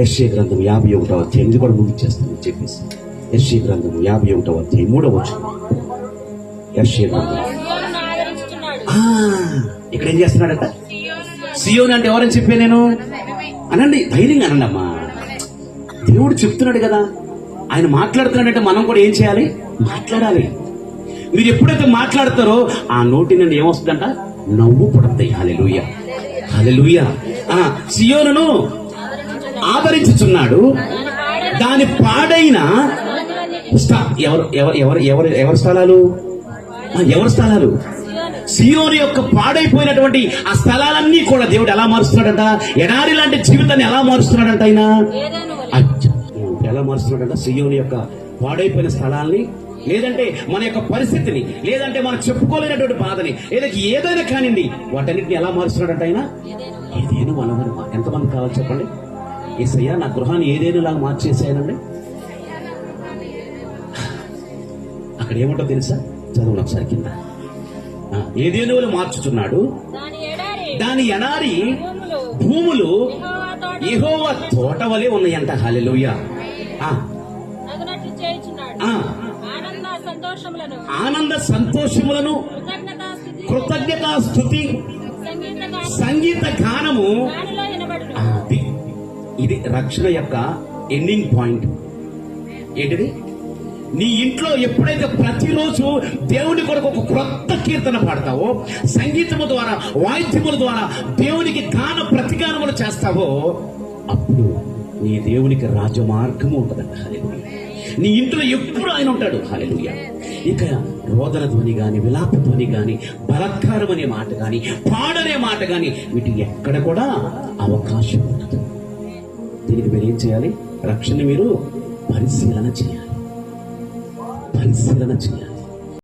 యెషయా గ్రంథం 51వ అధ్యాయం, ఇది కూడా ముగించేస్తాను చెప్పేసి. యెషయా గ్రంథం 51వ అధ్యాయం 3వ వచనం. యెషయా గ్రంథం ఇక్కడ ఏం చేస్తున్నాడట? సియోను అంటే ఎవరని చెప్పే నేను అనండి, ధైర్యంగా అనండి అమ్మా. దేవుడు చెప్తున్నాడు కదా, ఆయన మాట్లాడుతున్నాడంటే మనం కూడా ఏం చేయాలి? మాట్లాడాలి. మీరు ఎప్పుడైతే మాట్లాడతారో ఆ నోటి నుండి ఏమొస్తుందంట? నవ్వు పడతాయి. హల్లెలూయా, హల్లెలూయా. సియోనును ఆదరించుచున్నాడు, దాని పాడైన ఎవరి స్థలాలు? ఎవరి స్థలాలు? సియోను యొక్క పాడైపోయినటువంటి ఆ స్థలాలన్నీ కూడా దేవుడు ఎలా మారుస్తున్నాడంట? ఎడారి లాంటి జీవితాన్ని ఎలా మారుస్తున్నాడంట ఆయన? ఎలా మారుస్తున్నాడంట? సియోను యొక్క పాడైపోయిన స్థలాల్ని, లేదంటే మన యొక్క పరిస్థితిని, లేదంటే మనం చెప్పుకోలేనటువంటి బాధని, ఏదైనా కానివ్వండి, వాటన్నిటిని ఎలా మారుస్తున్నాడంట ఆయన? ఏదేను వలవరమ. ఎంతమంది కావాలి చెప్పండి? యేసయ్యా నా గృహాన్ని ఏదేను లాగా మార్చేసాయనండి. అక్కడ ఏముంటో తెలుసా? చదువులు ఒకసారి కింద. ఏదేనువులు మార్చుచున్నాడు, దాని ఎడారి భూములు యెహోవా తోట వలె ఉన్నాయంట. హల్లెలూయా. ఆనంద సంతోషములను, కృతజ్ఞతా స్తుతి, సంగీత గానము. ఇది రక్షణ యొక్క ఎండింగ్ పాయింట్. ఏంటిది? నీ ఇంట్లో ఎప్పుడైతే ప్రతిరోజు దేవుని కొరకు ఒక క్రొత్త కీర్తన పాడతావో, సంగీతము ద్వారా, వాయిద్యముల ద్వారా దేవునికి గాన ప్రతిగానములు చేస్తావో, అప్పుడు నీ దేవునికి రాజమార్గము ఉంటుందంట. హల్లెలూయా. నీ ఇంట్లో ఎప్పుడు ఆయన ఉంటాడు. హల్లెలూయా. ఇక రోదన ధ్వని గాని, విలాప ధ్వని గాని, బలాత్కారం అనే మాట గాని, పాడనే మాట గాని, వీటి ఎక్కడ కూడా అవకాశం ఉండదు. దీనికి మీరు ఏం చేయాలి? రక్షణ మీరు పరిశీలన చేయాలి. పరిశీలన చేయాలి.